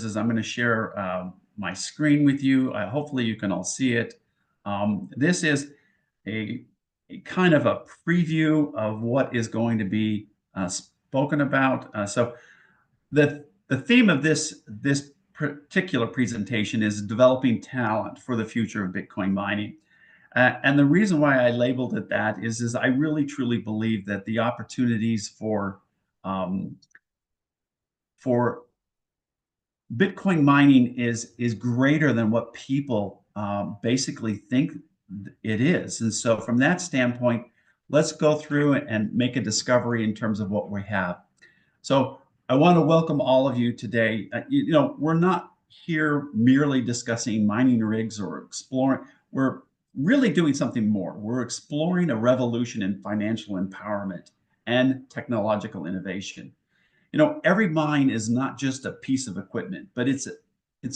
is I'm going to share my screen with you. Hopefully, you can all see it. This is a, a kind of a preview of what is going to be spoken about. So, the theme of this particular presentation is developing talent for the future of Bitcoin mining. And the reason why I labeled it that is I really truly believe that the opportunities um, for Bitcoin mining is greater than what people basically think it is. And so from that standpoint, let's go through and make a discovery in terms of what we have. So I want to welcome all of you today. We're not here merely discussing mining rigs or exploring. We're really doing something more. We're exploring a revolution in financial empowerment and technological innovation. Every mine is not just a piece of equipment, but it's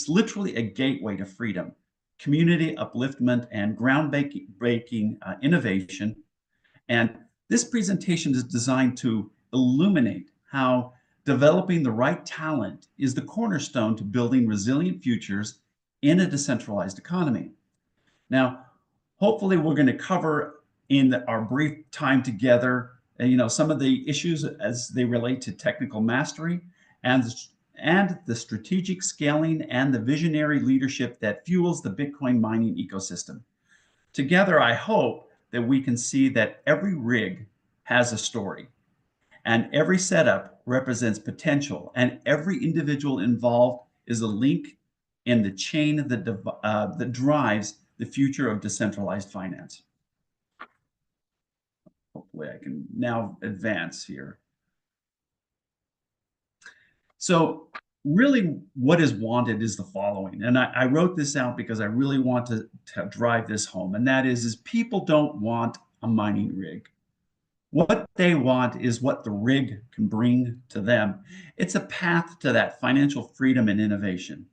literally a gateway to freedom, community upliftment, and groundbreaking innovation. And this presentation is designed to illuminate how developing the right talent is the cornerstone to building resilient futures in a decentralized economy. Now, hopefully, we're going to cover in our brief time together, some of the issues as they relate to technical mastery and the strategic scaling and the visionary leadership that fuels the Bitcoin mining ecosystem. Together, I hope that we can see that every rig has a story, and every setup represents potential, and every individual involved is a link in the chain that drives the future of decentralized finance. Hopefully, I can now advance here. So, really, what is wanted is the following, and I wrote this out because I really want to drive this home, and that is people don't want a mining rig. What they want is what the rig can bring to them. It's a path to that financial freedom and innovation.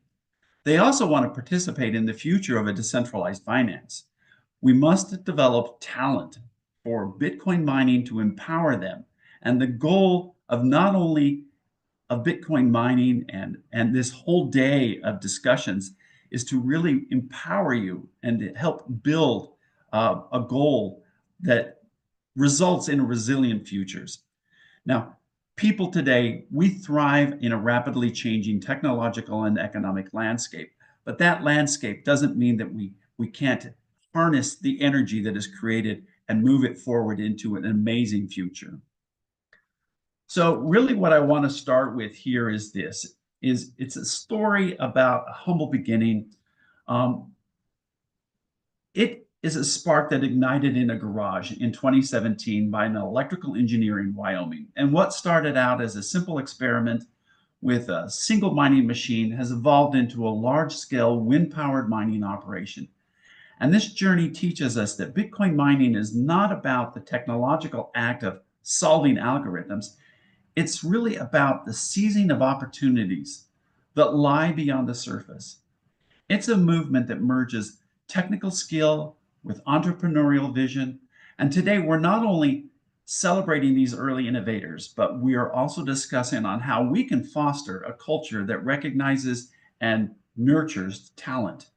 They also want to participate in the future of a decentralized finance. We must develop talent for Bitcoin mining to empower them. And the goal of not only of Bitcoin mining and this whole day of discussions is to really empower you and to help build a goal that results in resilient futures. Now, people today, we thrive in a rapidly changing technological and economic landscape, but that landscape doesn't mean that we can't harness the energy that is created and move it forward into an amazing future. So really what I want to start with here is it's a story about a humble beginning. It is a spark that ignited in a garage in 2017 by an electrical engineer in Wyoming. And what started out as a simple experiment with a single mining machine has evolved into a large-scale wind-powered mining operation. And this journey teaches us that Bitcoin mining is not about the technological act of solving algorithms. It's really about the seizing of opportunities that lie beyond the surface. It's a movement that merges technical skill with entrepreneurial vision. And today we're not only celebrating these early innovators, but we are also discussing on how we can foster a culture that recognizes and nurtures talent.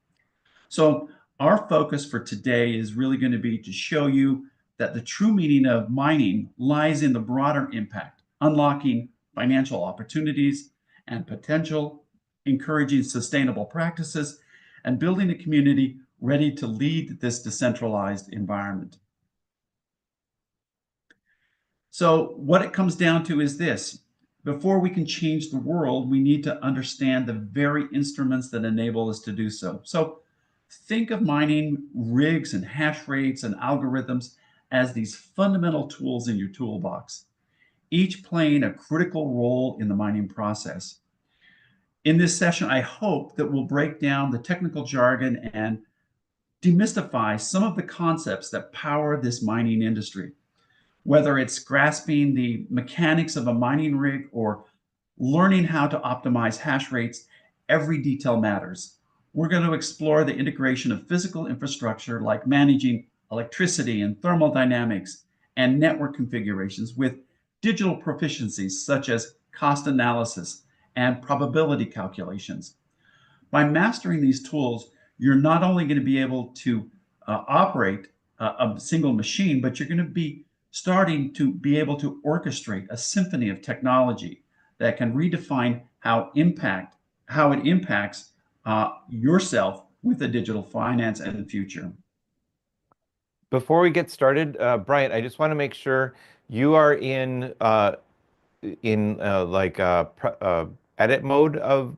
So our focus for today is really going to be to show you that the true meaning of mining lies in the broader impact, unlocking financial opportunities and potential, encouraging sustainable practices, and building a community ready to lead this decentralized environment. So what it comes down to is this. Before we can change the world, we need to understand the very instruments that enable us to do so. So think of mining rigs and hash rates and algorithms as these fundamental tools in your toolbox, each playing a critical role in the mining process. In this session, I hope that we'll break down the technical jargon and demystify some of the concepts that power this mining industry. Whether it's grasping the mechanics of a mining rig or learning how to optimize hash rates, every detail matters. We're going to explore the integration of physical infrastructure like managing electricity and thermal dynamics and network configurations with digital proficiencies such as cost analysis and probability calculations. By mastering these tools, you're not only going to be able to operate a single machine, but you're going to be starting to be able to orchestrate a symphony of technology that can redefine how it impacts yourself with the digital finance and the future. Before we get started, Bryant, I just want to make sure you are in edit mode of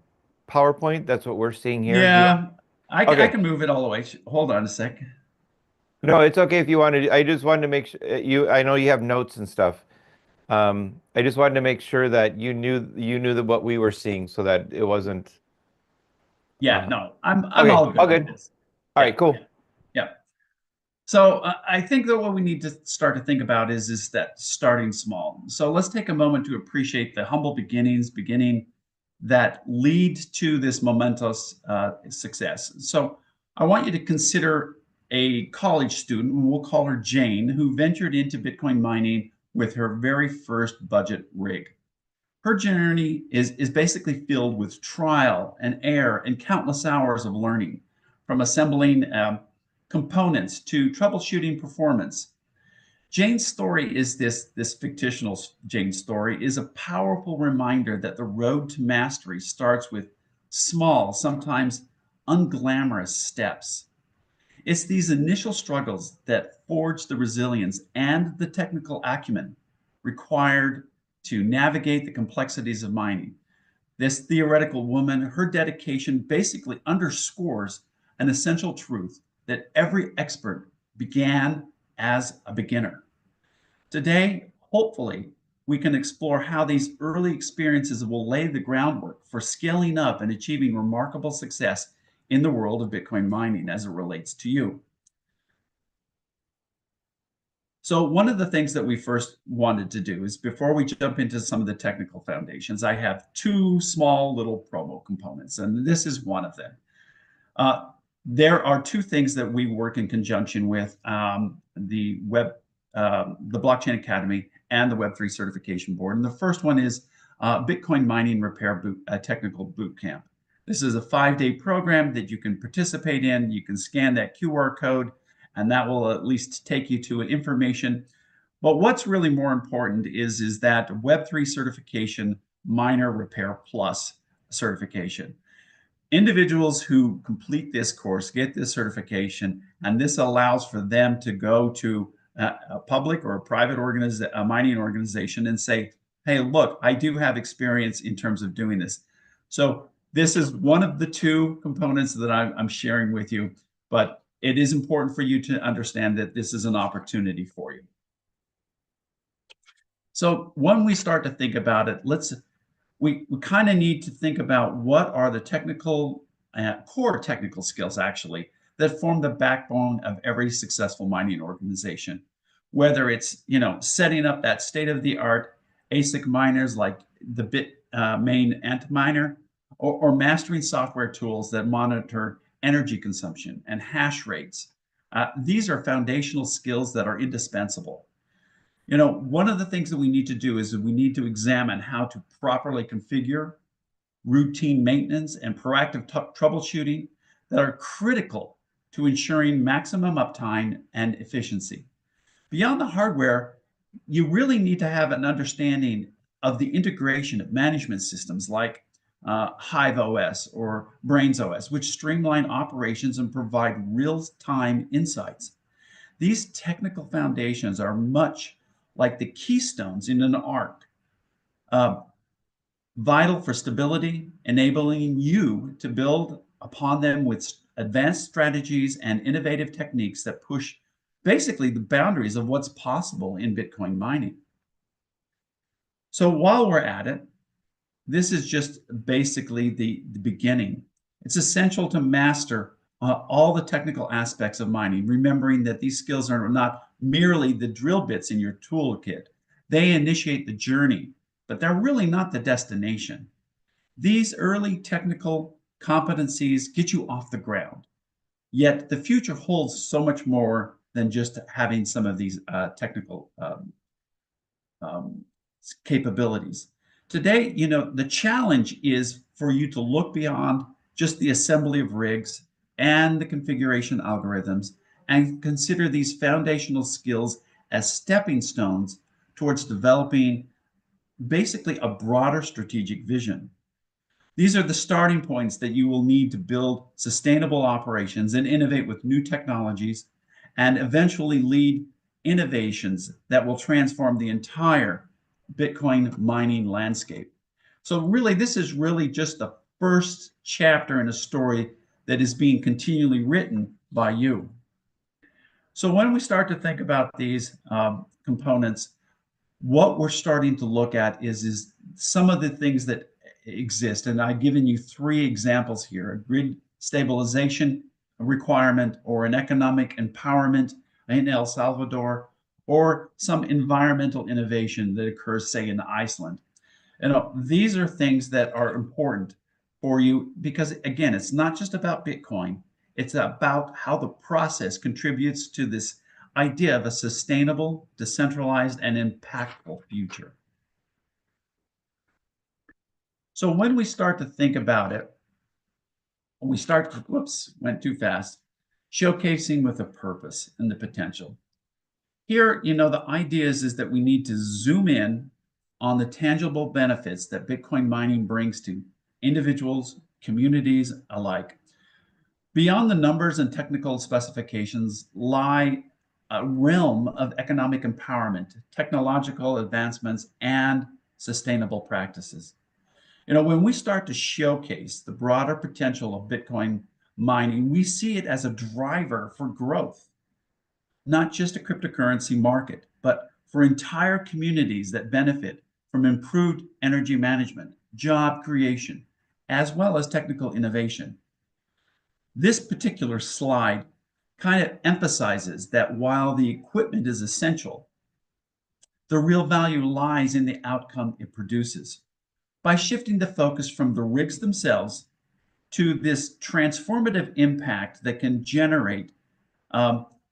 PowerPoint. That's what we're seeing here. Do you? Yeah, I Okay. can move it all the way. Hold on a sec. No, it's okay if you wanted. I just wanted to make sure you. I know you have notes and stuff. I just wanted to make sure that you knew that what we were seeing, so that it wasn't. Yeah, Uh, no, I'm okay, all all good with good. this. All Yeah, right, cool. yeah. So I think that what we need to start to think about is that starting small. So let's take a moment to appreciate the humble beginning that lead to this momentous success. So I want you to consider a college student, we'll call her Jane, who ventured into Bitcoin mining with her very first budget rig. Her journey is basically filled with trial and error and countless hours of learning, from assembling components to troubleshooting performance. Jane's story is this fictional Jane story is a powerful reminder that the road to mastery starts with small, sometimes unglamorous steps. It's these initial struggles that forge the resilience and the technical acumen required to navigate the complexities of mining. This theoretical woman, her dedication basically underscores an essential truth that every expert began as a beginner. Today, hopefully, we can explore how these early experiences will lay the groundwork for scaling up and achieving remarkable success in the world of Bitcoin mining as it relates to you. So one of the things that we first wanted to do is, before we jump into some of the technical foundations, I have two small little promo components, and this is one of them. There are two things that we work in conjunction with the Blockchain Academy and the Web3 Certification Board. And the first one is Bitcoin Mining Repair Technical Boot Camp. This is a 5-day program that you can participate in. You can scan that QR code, and that will at least take you to an information. But what's really more important is that Web3 certification Miner Repair Plus certification. Individuals who complete this course get this certification, and this allows for them to go to a public or a private a mining organization and say, hey, look, I do have experience in terms of doing this. So this is one of the two components that I'm sharing with you, but it is important for you to understand that this is an opportunity for you. So when we start to think about it, we kind of need to think about what are the core technical skills actually that form the backbone of every successful mining organization. Whether it's setting up that state-of-the-art ASIC miners like the Bitmain Antminer, or mastering software tools that monitor energy consumption and hash rates. These are foundational skills that are indispensable. One of the things that we need to do is we need to examine how to properly configure routine maintenance and proactive troubleshooting that are critical to ensuring maximum uptime and efficiency. Beyond the hardware, you really need to have an understanding of the integration of management systems like Hive OS or Brains OS, which streamline operations and provide real-time insights. These technical foundations are much like the keystones in an arc, uh, vital for stability, enabling you to build upon them with advanced strategies and innovative techniques that push basically the boundaries of what's possible in Bitcoin mining. So while we're at it, this is just basically the beginning. It's essential to master all the technical aspects of mining, remembering that these skills are not merely the drill bits in your toolkit. They initiate the journey, but they're really not the destination. These early technical competencies get you off the ground, yet the future holds so much more than just having some of these technical um, capabilities. Today, the challenge is for you to look beyond just the assembly of rigs and the configuration algorithms and consider these foundational skills as stepping stones towards developing basically a broader strategic vision. These are the starting points that you will need to build sustainable operations and innovate with new technologies and eventually lead innovations that will transform the entire Bitcoin mining landscape. So really, this is really just the first chapter in a story that is being continually written by you. So when we start to think about these components, what we're starting to look at is some of the things that exist. And I've given you three examples here: a grid stabilization requirement, or an economic empowerment in El Salvador, or some environmental innovation that occurs, say, in Iceland. These are things that are important for you because, again, it's not just about Bitcoin. It's about how the process contributes to this idea of a sustainable, decentralized, and impactful future. So when we start to think about it, when we start to, whoops, went too fast, showcasing with a purpose and the potential. Here, the idea is that we need to zoom in on the tangible benefits that Bitcoin mining brings to individuals, communities alike. Beyond the numbers and technical specifications lie a realm of economic empowerment, technological advancements, and sustainable practices. When we start to showcase the broader potential of Bitcoin mining, we see it as a driver for growth, not just a cryptocurrency market, but for entire communities that benefit from improved energy management, job creation, as well as technical innovation. This particular slide kind of emphasizes that while the equipment is essential, the real value lies in the outcome it produces. By shifting the focus from the rigs themselves to this transformative impact that can generate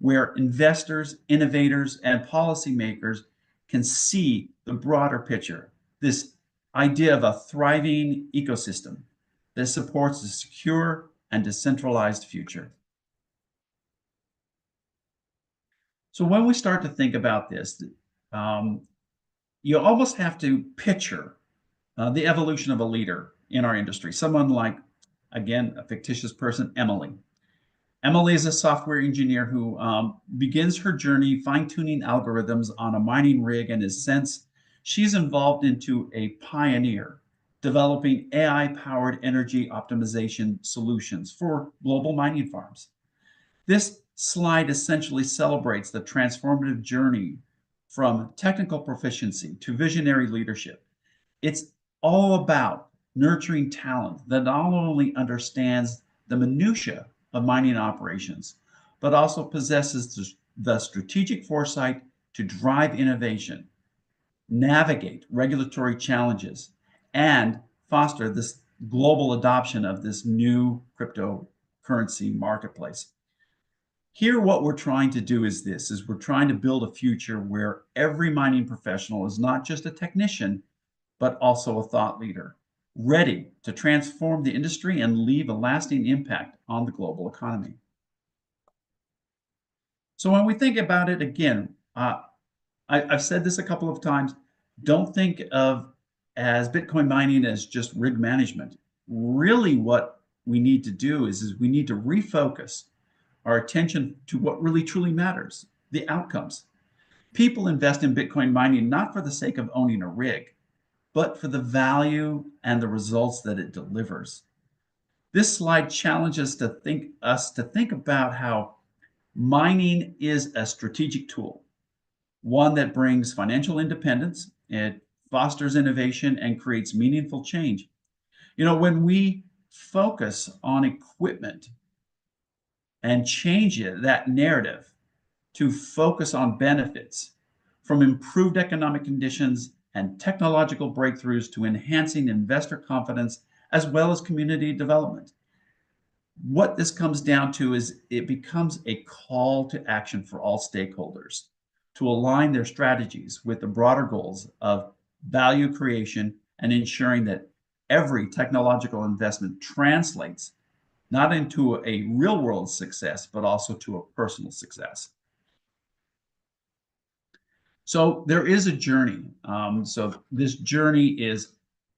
where investors, innovators, and policymakers can see the broader picture, this idea of a thriving ecosystem that supports a secure and decentralized future. So when we start to think about this, you almost have to picture the evolution of a leader in our industry, someone like, again, a fictitious person, Emily. Emily is a software engineer who begins her journey fine-tuning algorithms on a mining rig, and since she's involved into a pioneer developing AI-powered energy optimization solutions for global mining farms. This slide essentially celebrates the transformative journey from technical proficiency to visionary leadership. It's all about nurturing talent that not only understands the minutiae of mining operations, but also possesses the strategic foresight to drive innovation, navigate regulatory challenges, and foster this global adoption of this new cryptocurrency marketplace. Here, what we're trying to do is we're trying to build a future where every mining professional is not just a technician, but also a thought leader, ready to transform the industry and leave a lasting impact on the global economy. So when we think about it, again, I've said this a couple of times, don't think of as Bitcoin mining as just rig management. Really what we need to do is we need to refocus our attention to what really truly matters, the outcomes. People invest in Bitcoin mining not for the sake of owning a rig, but for the value and the results that it delivers. This slide challenges us to think about how mining is a strategic tool, one that brings financial independence, it fosters innovation, and creates meaningful change. When we focus on equipment and change that narrative to focus on benefits, from improved economic conditions and technological breakthroughs to enhancing investor confidence as well as community development. What this comes down to is it becomes a call to action for all stakeholders to align their strategies with the broader goals of value creation and ensuring that every technological investment translates not into a real world success, but also to a personal success. So there is a journey. So this journey is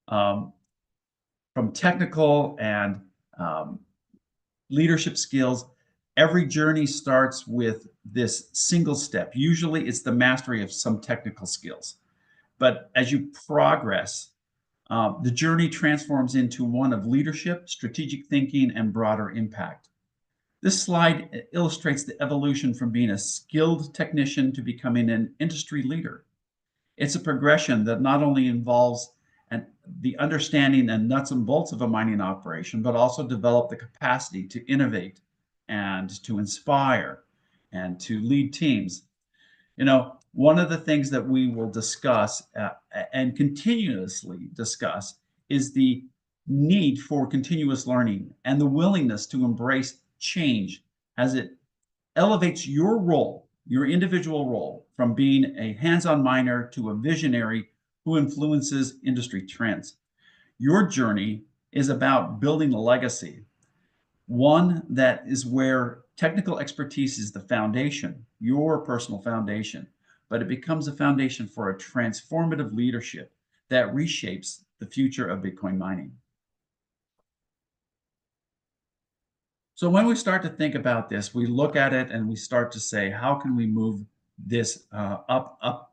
um, from technical and um, leadership skills. Every journey starts with this single step. Usually it's the mastery of some technical skills. But as you progress, the journey transforms into one of leadership, strategic thinking, and broader impact. This slide illustrates the evolution from being a skilled technician to becoming an industry leader. It's a progression that not only involves the understanding and nuts and bolts of a mining operation, but also develop the capacity to innovate and to inspire and to lead teams. You know, one of the things that we will discuss and continuously discuss is the need for continuous learning and the willingness to embrace change as it elevates your role, your individual role, from being a hands-on miner to a visionary who influences industry trends. Your journey is about building a legacy, one that is where technical expertise is the foundation, your personal foundation, but it becomes a foundation for a transformative leadership that reshapes the future of Bitcoin mining. So when we start to think about this, we look at it and we start to say, how can we move this up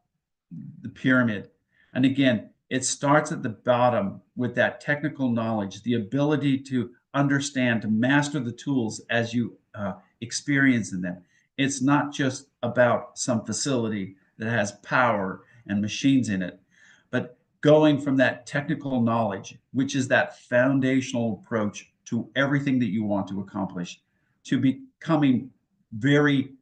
the pyramid? And again, it starts at the bottom with that technical knowledge, the ability to understand, to master the tools as you experience in them. It's not just about some facility that has power and machines in it, but going from that technical knowledge, which is that foundational approach to everything that you want to accomplish, to becoming very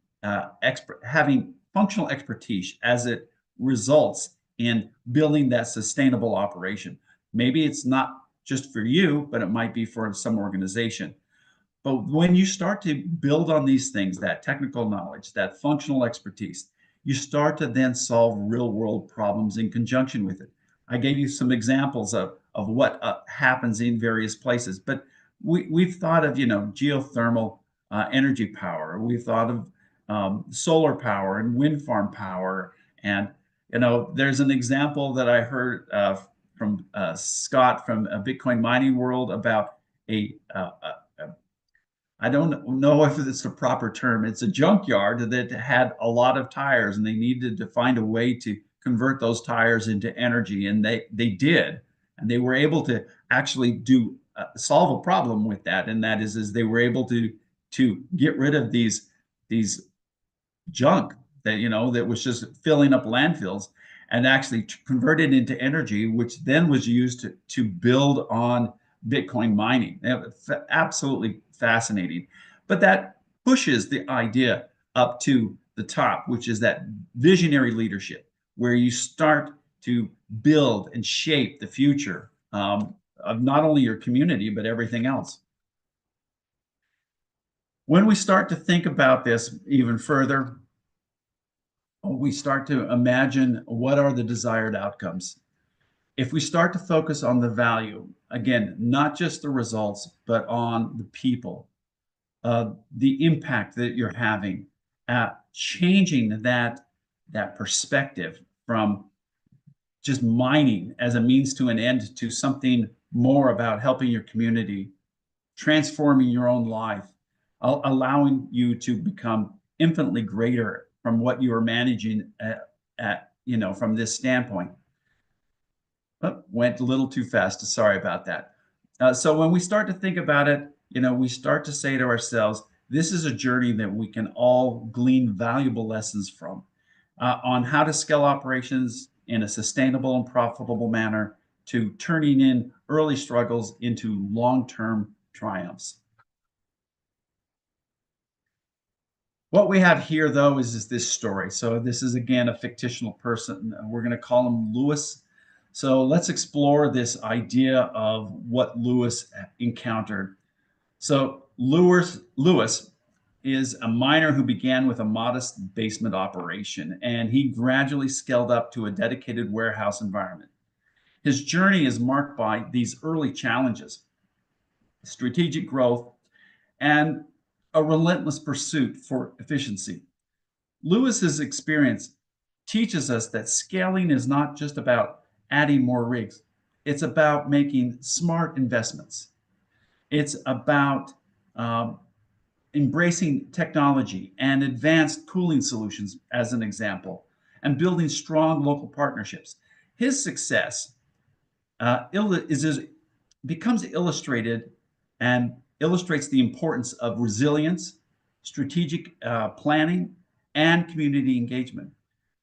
expert, having functional expertise as it results in building that sustainable operation. Maybe it's not just for you, but it might be for some organization. But when you start to build on these things, that technical knowledge, that functional expertise, you start to then solve real world problems in conjunction with it. I gave you some examples of what happens in various places, but we've thought of, geothermal energy power. We've thought of solar power and wind farm power. And, there's an example that I heard from Scott from Bitcoin Mining World about I don't know if it's a proper term. It's a junkyard that had a lot of tires, and they needed to find a way to convert those tires into energy, and they did, and they were able to actually solve a problem with that, and that is they were able to get rid of these junk that was just filling up landfills, and actually convert it into energy, which then was used to build on Bitcoin mining. Absolutely fascinating. But that pushes the idea up to the top, which is that visionary leadership, where you start to build and shape the future of not only your community, but everything else. When we start to think about this even further, we start to imagine what are the desired outcomes. If we start to focus on the value, again, not just the results, but on the people, the impact that you're having, changing that perspective from just mining as a means to an end to something more about helping your community, transforming your own life, allowing you to become infinitely greater from what you are managing from this standpoint. Oh, went a little too fast. Sorry about that. So when we start to think about it, we start to say to ourselves, this is a journey that we can all glean valuable lessons from on how to scale operations in a sustainable and profitable manner, to turning in early struggles into long-term triumphs. What we have here, though, is this story. So this is, again, a fictional person. We're going to call him Lewis. So let's explore this idea of what Lewis encountered. So Lewis is a miner who began with a modest basement operation, and he gradually scaled up to a dedicated warehouse environment. His journey is marked by these early challenges, strategic growth, and a relentless pursuit for efficiency. Lewis's experience teaches us that scaling is not just about adding more rigs, it's about making smart investments. It's about um, embracing technology and advanced cooling solutions, as an example, and building strong local partnerships. His success becomes illustrated and illustrates the importance of resilience, strategic planning, and community engagement.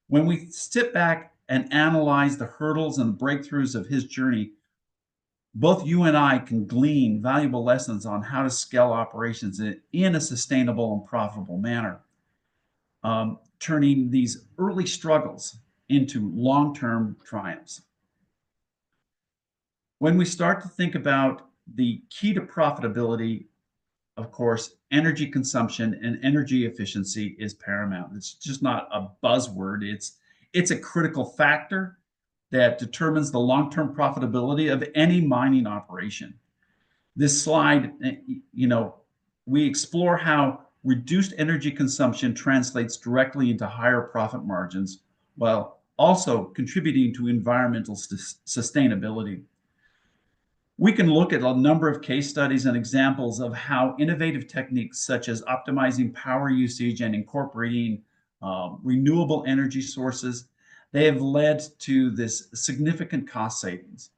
When we sit back and analyze the hurdles and breakthroughs of his journey, both you and I can glean valuable lessons on how to scale operations in a sustainable and profitable manner, turning these early struggles into long-term triumphs. When we start to think about the key to profitability, of course, energy consumption and energy efficiency is paramount. It's just not a buzzword. It's a critical factor that determines the long-term profitability of any mining operation. This slide, we explore how reduced energy consumption translates directly into higher profit margins while also contributing to environmental sustainability. We can look at a number of case studies and examples of how innovative techniques such as optimizing power usage and incorporating renewable energy sources, they have led to this significant cost savings.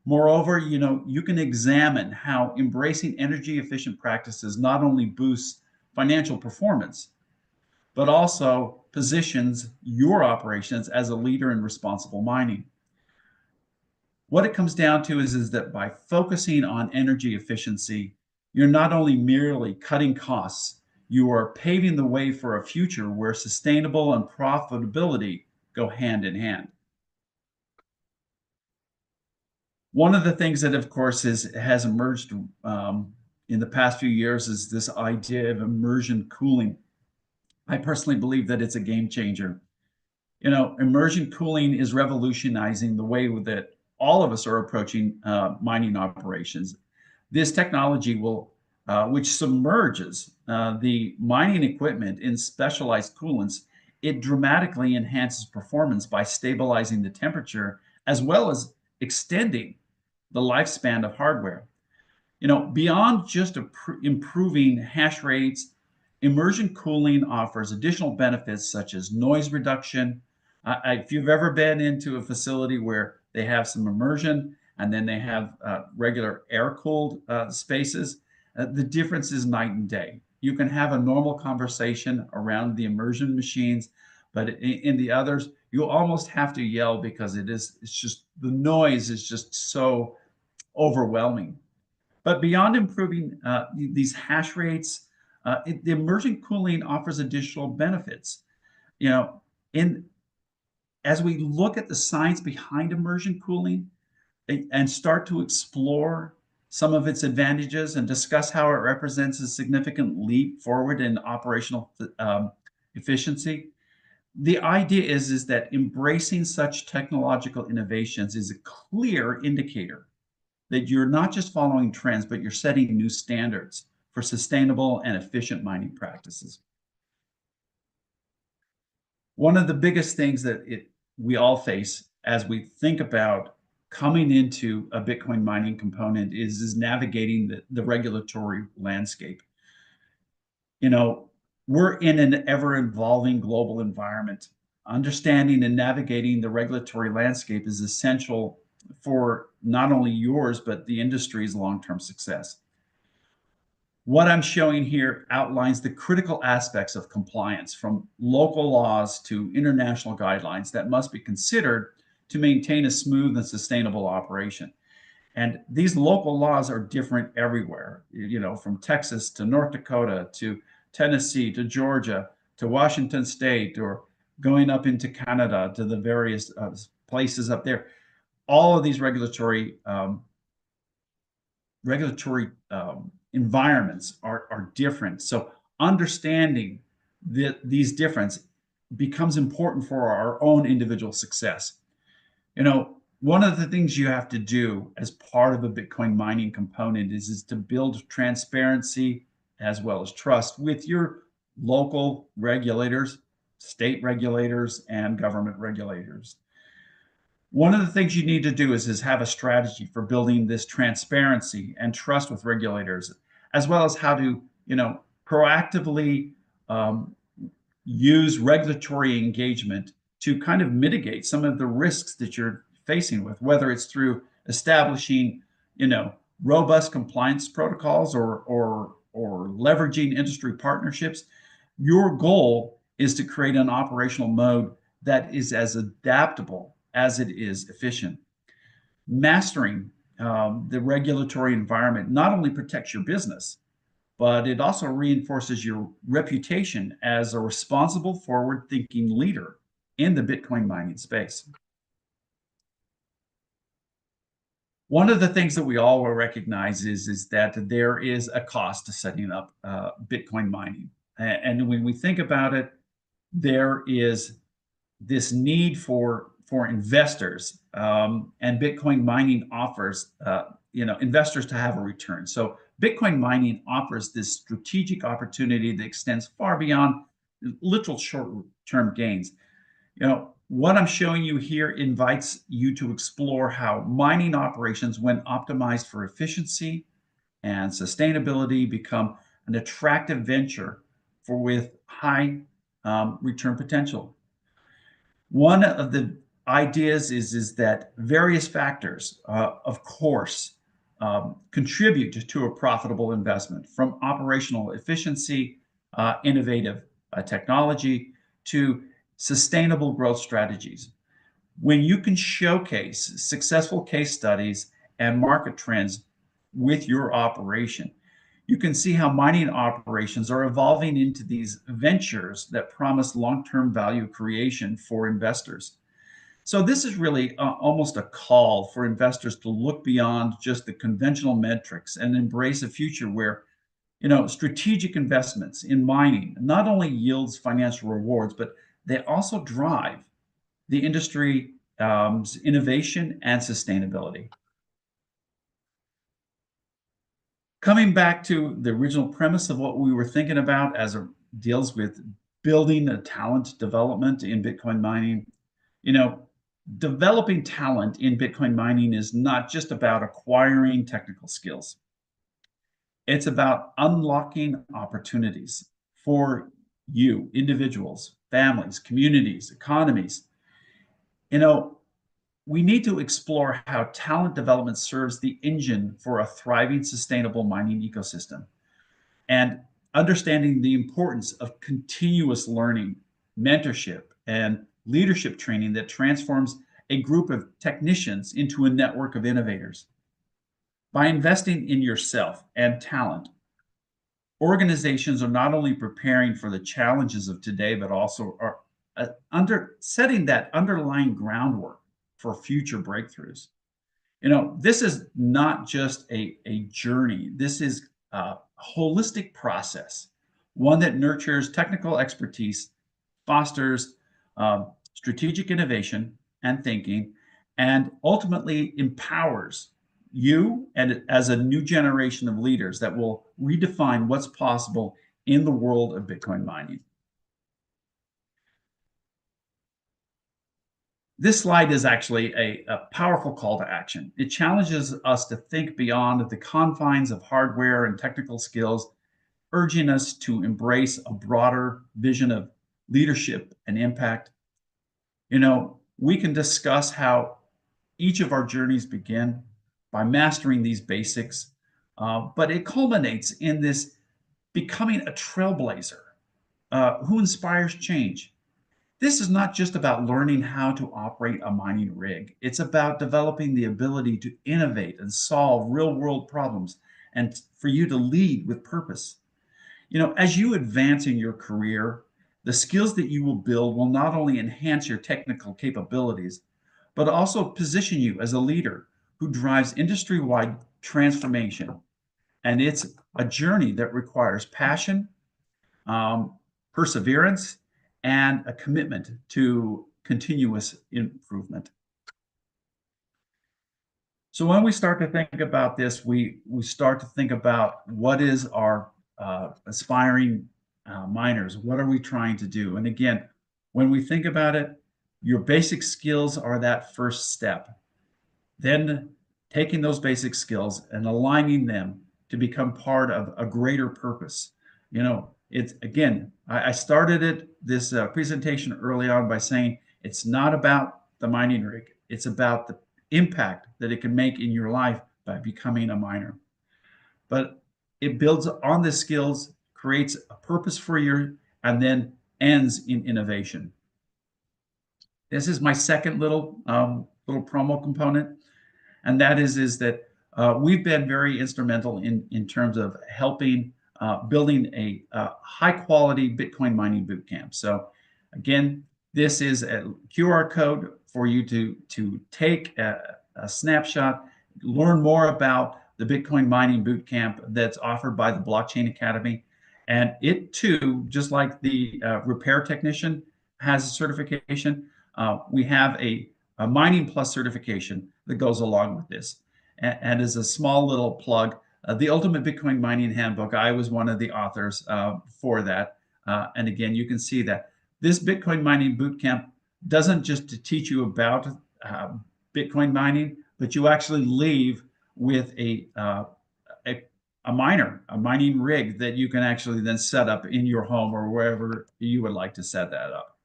Moreover, you can examine how embracing energy efficient practices not only boosts financial performance, but also positions your operations as a leader in responsible mining. What it comes down to is that by focusing on energy efficiency, you're not only merely cutting costs, you are paving the way for a future where sustainable and profitability go hand in hand. One of the things that, of course, has emerged in the past few years is this idea of immersion cooling. I personally believe that it's a game changer. Immersion cooling is revolutionizing the way that all of us are approaching mining operations. This technology which submerges the mining equipment in specialized coolants, it dramatically enhances performance by stabilizing the temperature as well as extending the lifespan of hardware. Beyond just improving hash rates, immersion cooling offers additional benefits such as noise reduction. If you've ever been into a facility where they have some immersion and then they have regular air-cooled spaces, the difference is night and day. You can have a normal conversation around the immersion machines, but in the others, you almost have to yell because it's just, the noise is just so overwhelming. But beyond improving these hash rates, the immersion cooling offers additional benefits. As we look at the science behind immersion cooling and start to explore some of its advantages and discuss how it represents a significant leap forward in operational efficiency, the idea is that embracing such technological innovations is a clear indicator that you're not just following trends, but you're setting new standards for sustainable and efficient mining practices. One of the biggest things that we all face as we think about coming into a Bitcoin mining component is navigating the regulatory landscape. We're in an ever-evolving global environment. Understanding and navigating the regulatory landscape is essential for not only yours, but the industry's long-term success. What I'm showing here outlines the critical aspects of compliance, from local laws to international guidelines that must be considered to maintain a smooth and sustainable operation. And these local laws are different everywhere, from Texas to North Dakota to Tennessee to Georgia to Washington State, or going up into Canada to the various places up there. All of these regulatory environments are different. So understanding these differences becomes important for our own individual success. one of the things you have to do as part of a Bitcoin mining component is to build transparency as well as trust with your local regulators, state regulators, and government regulators. One of the things you need to do is have a strategy for building this transparency and trust with regulators, as well as how to, proactively um, use regulatory engagement to kind of mitigate some of the risks that you're facing with, whether it's through establishing, robust compliance protocols or leveraging industry partnerships. Your goal is to create an operational mode that is as adaptable as it is efficient. Mastering the regulatory environment not only protects your business, but it also reinforces your reputation as a responsible, forward-thinking leader in the Bitcoin mining space. One of the things that we all will recognize is that there is a cost to setting up Bitcoin mining. And when we think about it, there is this need for investors, and Bitcoin mining offers investors to have a return. So Bitcoin mining offers this strategic opportunity that extends far beyond literal short-term gains. What I'm showing you here invites you to explore how mining operations, when optimized for efficiency and sustainability, become an attractive venture with high return potential. One of the ideas is that various factors, of course, contribute to a profitable investment, from operational efficiency, innovative technology, to sustainable growth strategies. When you can showcase successful case studies and market trends with your operation, you can see how mining operations are evolving into these ventures that promise long-term value creation for investors. So this is really almost a call for investors to look beyond just the conventional metrics and embrace a future where, strategic investments in mining not only yields financial rewards, but they also drive the industry's innovation and sustainability. Coming back to the original premise of what we were thinking about as it deals with building a talent development in Bitcoin mining, developing talent in Bitcoin mining is not just about acquiring technical skills. It's about unlocking opportunities for you, individuals, families, communities, economies. We need to explore how talent development serves the engine for a thriving, sustainable mining ecosystem, and understanding the importance of continuous learning, mentorship, and leadership training that transforms a group of technicians into a network of innovators. By investing in yourself and talent, organizations are not only preparing for the challenges of today, but also are setting that underlying groundwork for future breakthroughs. This is not just a journey. This is a holistic process, one that nurtures technical expertise, fosters strategic innovation and thinking, and ultimately empowers you and as a new generation of leaders that will redefine what's possible in the world of Bitcoin mining. This slide is actually a powerful call to action. It challenges us to think beyond the confines of hardware and technical skills, urging us to embrace a broader vision of leadership and impact. We can discuss how each of our journeys begin by mastering these basics, but it culminates in this becoming a trailblazer who inspires change. This is not just about learning how to operate a mining rig. It's about developing the ability to innovate and solve real-world problems, and for you to lead with purpose. As you advance in your career, the skills that you will build will not only enhance your technical capabilities, but also position you as a leader who drives industry-wide transformation. And it's a journey that requires passion, perseverance, and a commitment to continuous improvement. So when we start to think about this, we start to think about what is our aspiring miners? What are we trying to do? And again, when we think about it, your basic skills are that first step. Then taking those basic skills and aligning them to become part of a greater purpose. You know, it's again, I started this presentation early on by saying it's not about the mining rig, it's about the impact that it can make in your life by becoming a miner. But it builds on the skills, creates a purpose for you, and then ends in innovation. This is my second little promo component, and that is that we've been very instrumental in terms of helping building a high quality Bitcoin mining boot camp. So again, this is a QR code for you to take a snapshot, learn more about the Bitcoin mining boot camp that's offered by the Blockchain Academy. And it too, just like the repair technician has a certification, we have a Mining Plus certification that goes along with this. And as a small little plug, the Ultimate Bitcoin Mining Handbook, I was one of the authors for that. And again, you can see that this Bitcoin mining bootcamp doesn't just teach you about Bitcoin mining, but you actually leave with a miner, a mining rig that you can actually then set up in your home or wherever you would like to set that up.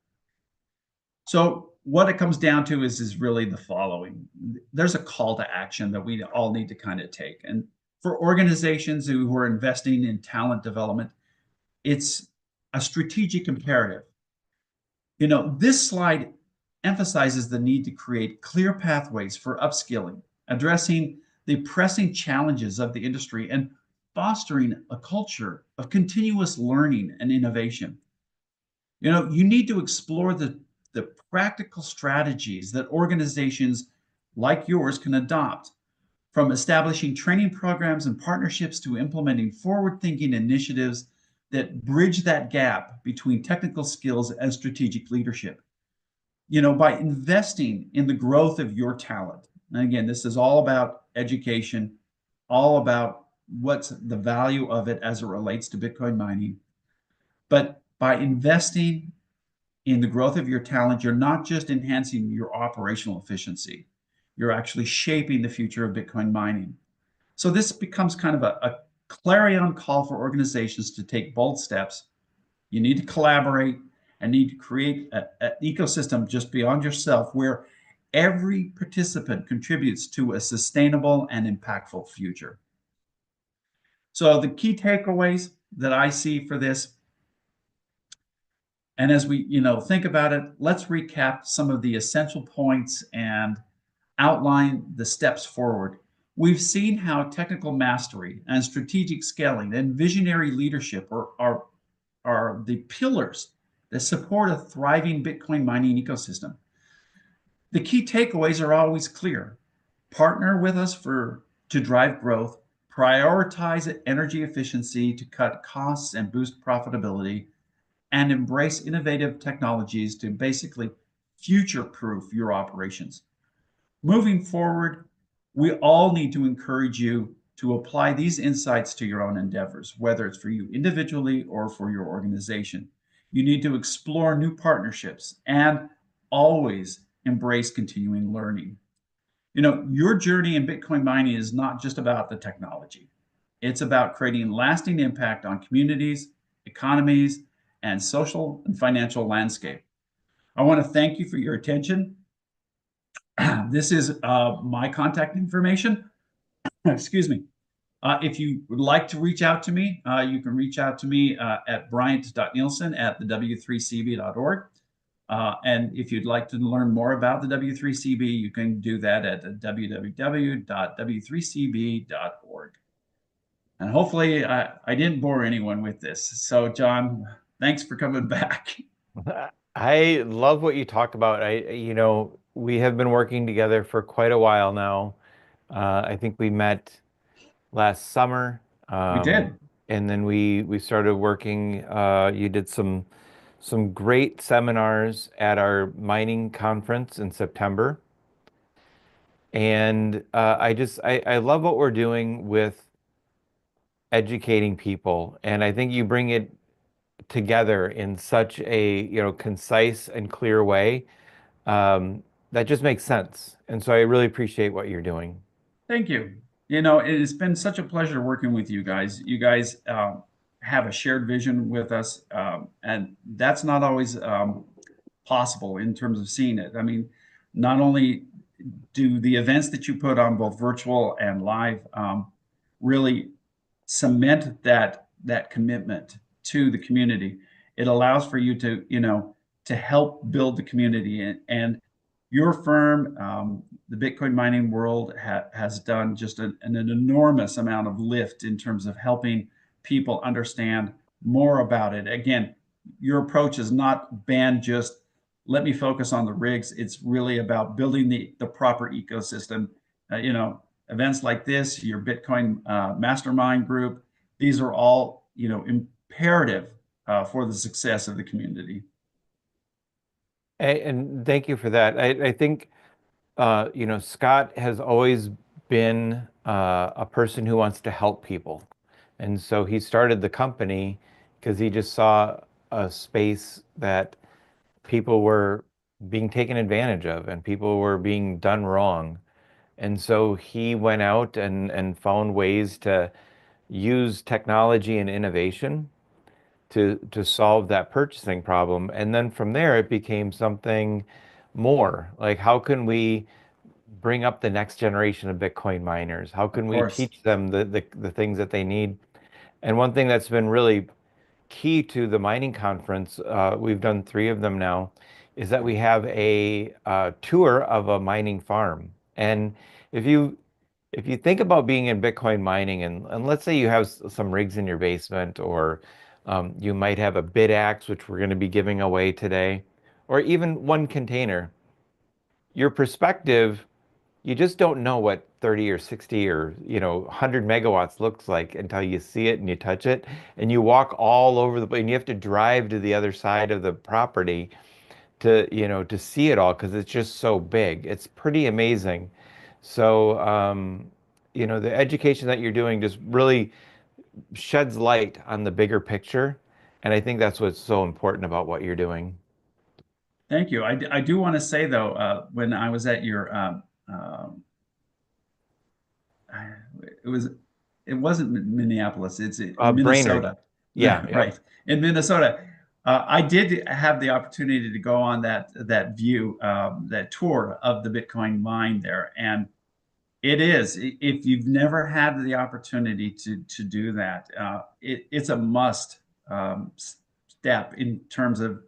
So what it comes down to is really the following. There's a call to action that we all need to kind of take. And for organizations who are investing in talent development, it's a strategic imperative. You know, this slide emphasizes the need to create clear pathways for upskilling, addressing the pressing challenges of the industry, and fostering a culture of continuous learning and innovation. You know, you need to explore the practical strategies that organizations like yours can adopt, from establishing training programs and partnerships to implementing forward-thinking initiatives that bridge that gap between technical skills and strategic leadership. You know, by investing in the growth of your talent. And again, this is all about education, all about what's the value of it as it relates to Bitcoin mining. But by investing in the growth of your talent, you're not just enhancing your operational efficiency, you're actually shaping the future of Bitcoin mining. So this becomes kind of a clarion call for organizations to take bold steps. You need to collaborate and need to create an ecosystem just beyond yourself where every participant contributes to a sustainable and impactful future. So the key takeaways that I see for this, and as we think about it, let's recap some of the essential points and outline the steps forward. We've seen how technical mastery and strategic scaling and visionary leadership are the pillars that support a thriving Bitcoin mining ecosystem. The key takeaways are always clear. Partner with us to drive growth, prioritize energy efficiency to cut costs and boost profitability, and embrace innovative technologies to basically future-proof your operations. Moving forward, we all need to encourage you to apply these insights to your own endeavors, whether it's for you individually or for your organization. You need to explore new partnerships and always embrace continuing learning. You know, your journey in Bitcoin mining is not just about the technology. It's about creating lasting impact on communities, economies, and social and financial landscape. I want to thank you for your attention. This is my contact information. Excuse me. If you would like to reach out to me, you can reach out to me at bryant.nielsen@the w3cb.org. And if you'd like to learn more about the W3CB, you can do that at www.w3cb.org. And hopefully I didn't bore anyone with this. So John, thanks for coming back. I love what you talked about. We have been working together for quite a while now. I think we met last summer. We did. And then we started working. You did some great seminars at our mining conference in September. And I love what we're doing with educating people. And I think you bring it together in such a, concise and clear way, that just makes sense. And so I really appreciate what you're doing. Thank you. It has been such a pleasure working with you guys. You guys have a shared vision with us, and that's not always possible in terms of seeing it. I mean, not only do the events that you put on both virtual and live really cement that commitment to the community. It allows for you to to help build the community, and your firm, the Bitcoin mining world, has done just an enormous amount of lift in terms of helping people understand more about it. Again, your approach is not banned just let me focus on the rigs. It's really about building the proper ecosystem. Events like this, your Bitcoin mastermind group, these are all imperative for the success of the community. And thank you for that. I think, Scott has always been a person who wants to help people. And so he started the company because he just saw a space that people were being taken advantage of and people were being done wrong. And so he went out and found ways to use technology and innovation to solve that purchasing problem. And then from there, it became something more. Like, how can we bring up the next generation of Bitcoin miners? How Of can we course. teach them the things that they need? And one thing that's been really key to the mining conference, we've done 3 of them now, is that we have a tour of a mining farm. And if you if you think about being in Bitcoin mining, and let's say you have some rigs in your basement, or you might have a BitAxe, which we're going to be giving away today, or even one container, your perspective, you just don't know what 30 or 60 or 100 megawatts looks like until you see it and you touch it, and you walk all over the place, and you have to drive to the other side of the property to see it all, because it's just so big. It's pretty amazing. So the education that you're doing just really sheds light on the bigger picture, and I think that's what's so important about what you're doing. Thank you. I do want to say though, when I was at your, it was, it wasn't Minneapolis. It's in Brainerd. Minnesota, Yeah, yep. right? In Minnesota, I did have the opportunity to go on that view, that tour of the Bitcoin mine there, and it is. If you've never had the opportunity to do that, it's a must step in terms of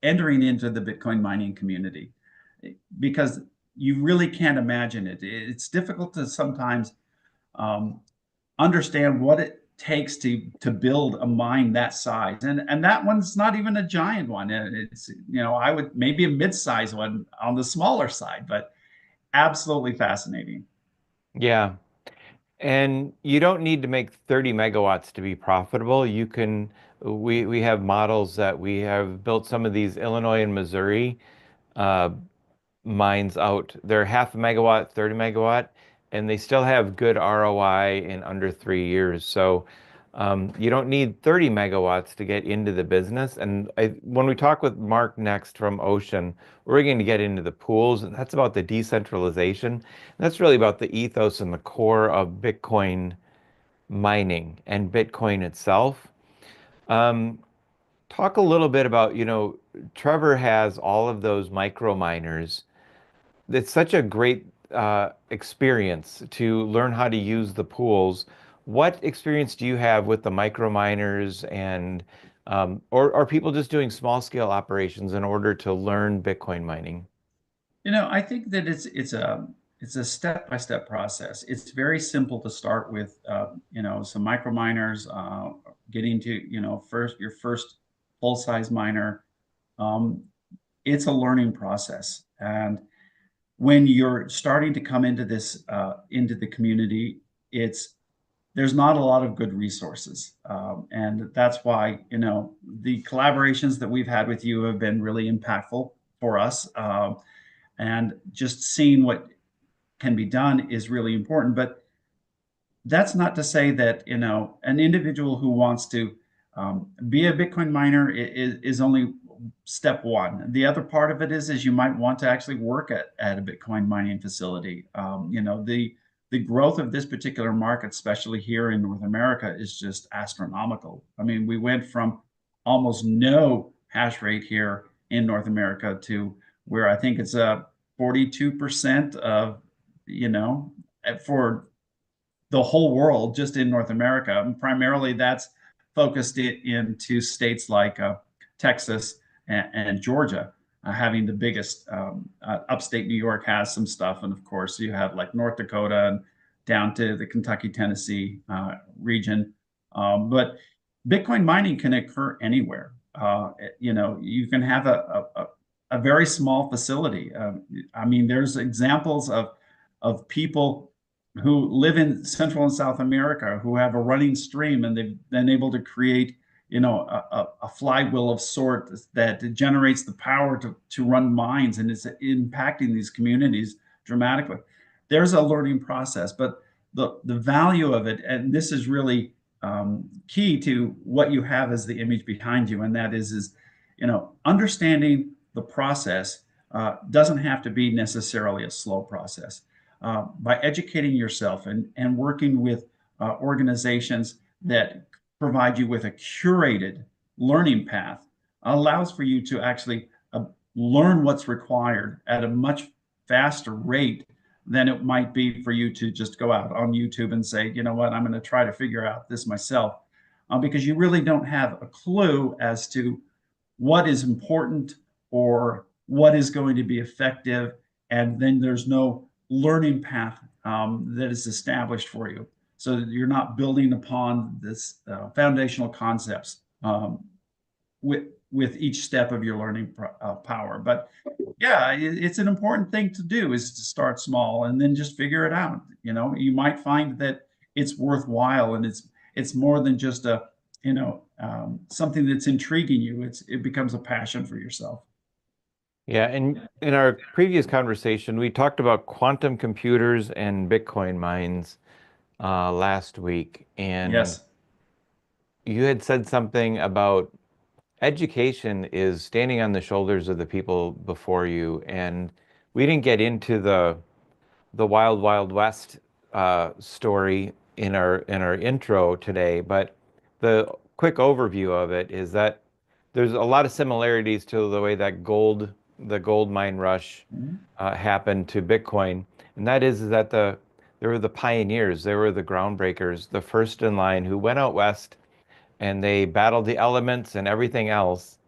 entering into the Bitcoin mining community, because you really can't imagine it. It's difficult to sometimes um, understand what it takes to build a mine that size, and that one's not even a giant one. It's I would maybe a mid-sized one on the smaller side, but absolutely fascinating. Yeah. And you don't need to make 30 megawatts to be profitable. We have models that we have built some of these Illinois and Missouri uh, mines out. They're half a megawatt, 30 megawatt, and they still have good ROI in under 3 years. So you don't need 30 megawatts to get into the business. And when we talk with Mark next from Ocean, we're going to get into the pools, and that's about the decentralization. That's really about the ethos and the core of Bitcoin mining and Bitcoin itself. Um, Talk a little bit about, Trevor has all of those micro miners. It's such a great experience to learn how to use the pools. What experience do you have with the micro miners, and or are people just doing small scale operations in order to learn Bitcoin mining? I think that it's a step-by-step process. It's very simple to start with, some micro miners, getting to, first your first full-size miner. Um, it's a learning process, and when you're starting to come into this into the community, there's not a lot of good resources, and that's why the collaborations that we've had with you have been really impactful for us. And just seeing what can be done is really important. But that's not to say that, an individual who wants to be a Bitcoin miner is only step one. The other part of it is you might want to actually work at a Bitcoin mining facility. The growth of this particular market, especially here in North America, is just astronomical. I mean, we went from almost no hash rate here in North America to where I think it's a 42% of, for the whole world, just in North America. And primarily, that's focused into states like Texas and Georgia, having the biggest. Upstate New York has some stuff, and of course, you have like North Dakota and down to the Kentucky, Tennessee region. But Bitcoin mining can occur anywhere. You can have a very small facility. I mean, there's examples of people who live in Central and South America who have a running stream, and they've been able to create, a flywheel of sorts that generates the power to run mines, and it's impacting these communities dramatically. There's a learning process, but the value of it, and this is really key to what you have as the image behind you, and that is understanding the process doesn't have to be necessarily a slow process. By educating yourself and working with organizations that provide you with a curated learning path allows for you to actually learn what's required at a much faster rate than it might be for you to just go out on YouTube and say, you know what, I'm going to try to figure out this myself, because you really don't have a clue as to what is important or what is going to be effective, and then there's no learning path that is established for you, so that you're not building upon this foundational concepts with each step of your learning power. But yeah, it's an important thing to do, is to start small and then just figure it out. You might find that it's worthwhile, and it's more than just something that's intriguing you. It becomes a passion for yourself. Yeah, and in our previous conversation, we talked about quantum computers and Bitcoin mines last week, and Yes. you had said something about education is standing on the shoulders of the people before you, and we didn't get into the wild, wild west story in our intro today, but the quick overview of it is that there's a lot of similarities to the way that the gold mine rush Mhm. happened to Bitcoin, and that is that there were the pioneers, there were the groundbreakers, the first in line who went out west and they battled the elements and everything else.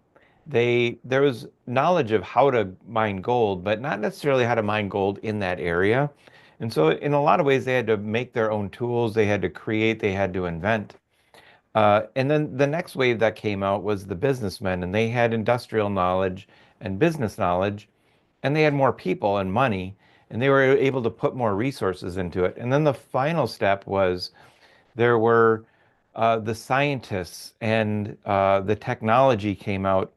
There was knowledge of how to mine gold, but not necessarily how to mine gold in that area. And so in a lot of ways, they had to make their own tools, they had to create, they had to invent. And then the next wave that came out was the businessmen, and they had industrial knowledge and business knowledge, and they had more people and money, and they were able to put more resources into it. And then the final step was there were the scientists, and the technology came out,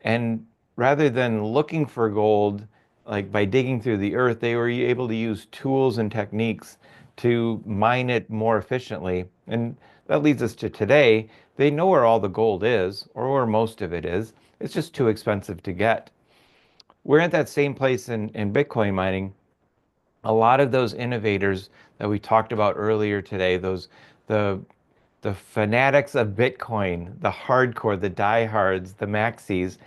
and rather than looking for gold, like by digging through the earth, they were able to use tools and techniques to mine it more efficiently. And that leads us to today. They know where all the gold is, or where most of it is. It's just too expensive to get. We're at that same place in Bitcoin mining. A lot of those innovators that we talked about earlier today, the the fanatics of Bitcoin, the hardcore, the diehards, the maxis,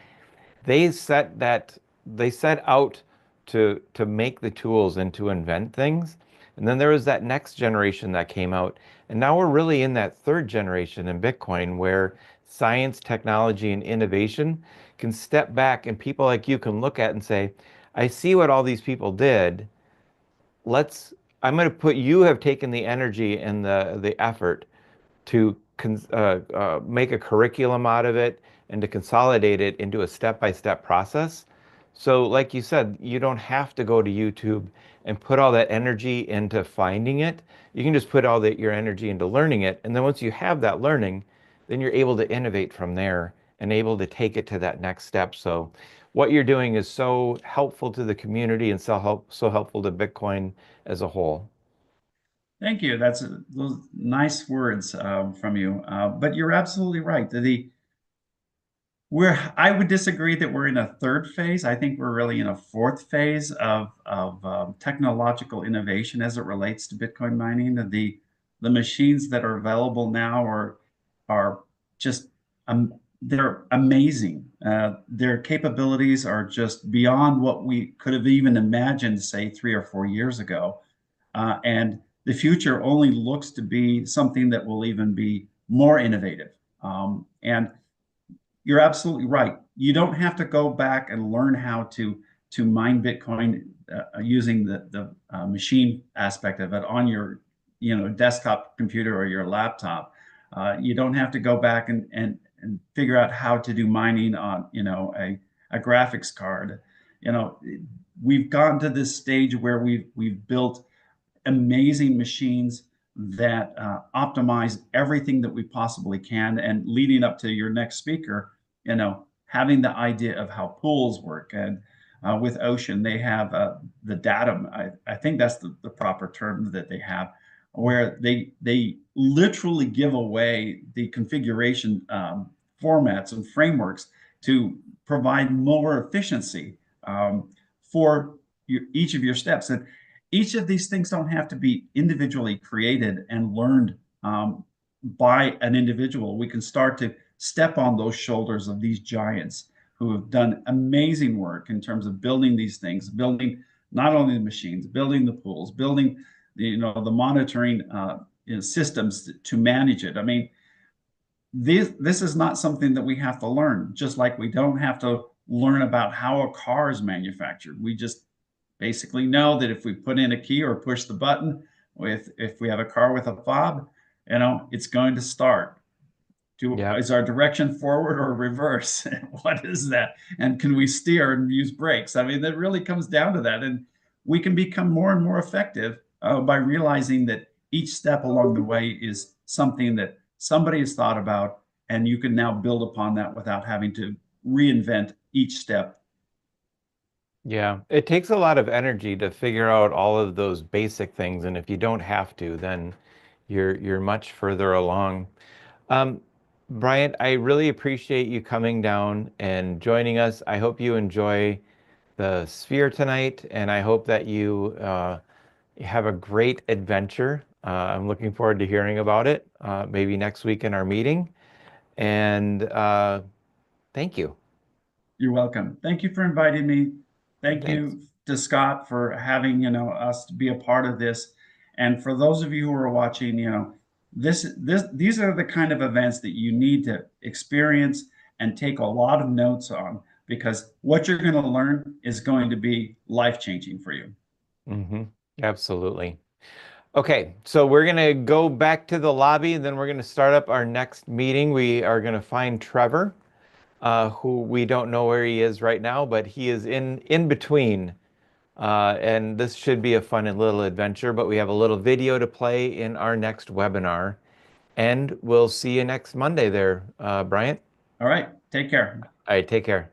they set that they set out to make the tools and to invent things. And then there was that next generation that came out. And now we're really in that third generation in Bitcoin where science, technology, and innovation can step back and people like you can look at and say, I see what all these people did. Let's I'm going to put you have taken the energy and the effort to make a curriculum out of it and to consolidate it into a step-by-step process. So, like you said, you don't have to go to YouTube and put all that energy into finding it. You can just put your energy into learning it. And then once you have that learning, then you're able to innovate from there and able to take it to that next step. So what you're doing is so helpful to the community and so helpful to Bitcoin as a whole. Thank you. That's those nice words from you. But you're absolutely right. I would disagree that we're in a third phase. I think we're really in a fourth phase of technological innovation as it relates to Bitcoin mining. The machines that are available now are just they're amazing. Their capabilities are just beyond what we could have even imagined, say, 3 or 4 years ago. And the future only looks to be something that will even be more innovative. And you're absolutely right. You don't have to go back and learn how to mine Bitcoin using the machine aspect of it on your desktop computer or your laptop. You don't have to go back and figure out how to do mining on a graphics card. You know, we've gotten to this stage where we've built amazing machines that optimize everything that we possibly can. And leading up to your next speaker, having the idea of how pools work. And with Ocean, they have the datum. I think that's the proper term that they have, where they literally give away the configuration formats and frameworks to provide more efficiency for each of your steps. And each of these things don't have to be individually created and learned by an individual. We can start to step on those shoulders of these giants who have done amazing work in terms of building these things, building not only the machines, building the pools, building the monitoring systems to manage it. I mean, this is not something that we have to learn, just like we don't have to learn about how a car is manufactured. We just basically know that if we put in a key or push the button, if we have a car with a fob, it's going to start. Yeah. Is our direction forward or reverse? What is that? And can we steer and use brakes? I mean, that really comes down to that. And we can become more and more effective by realizing that each step along the way is something that somebody has thought about, and you can now build upon that without having to reinvent each step. Yeah, it takes a lot of energy to figure out all of those basic things, and if you don't have to, then you're much further along. Um, Bryant, I really appreciate you coming down and joining us. I hope you enjoy the Sphere tonight, and I hope that you have a great adventure. I'm looking forward to hearing about it, maybe next week in our meeting. And thank you. You're welcome. Thank you for inviting me. Thank Thanks. you to Scott for having, us to be a part of this. And for those of you who are watching, these are the kind of events that you need to experience and take a lot of notes on, because what you're going to learn is going to be life-changing for you. Absolutely. Okay, so we're going to go back to the lobby and then we're going to start up our next meeting. We are going to find Trevor, who we don't know where he is right now, but he is in between. And this should be a fun and little adventure, but we have a little video to play in our next webinar. And we'll see you next Monday there, Bryant. All right. Take care. All right, take care.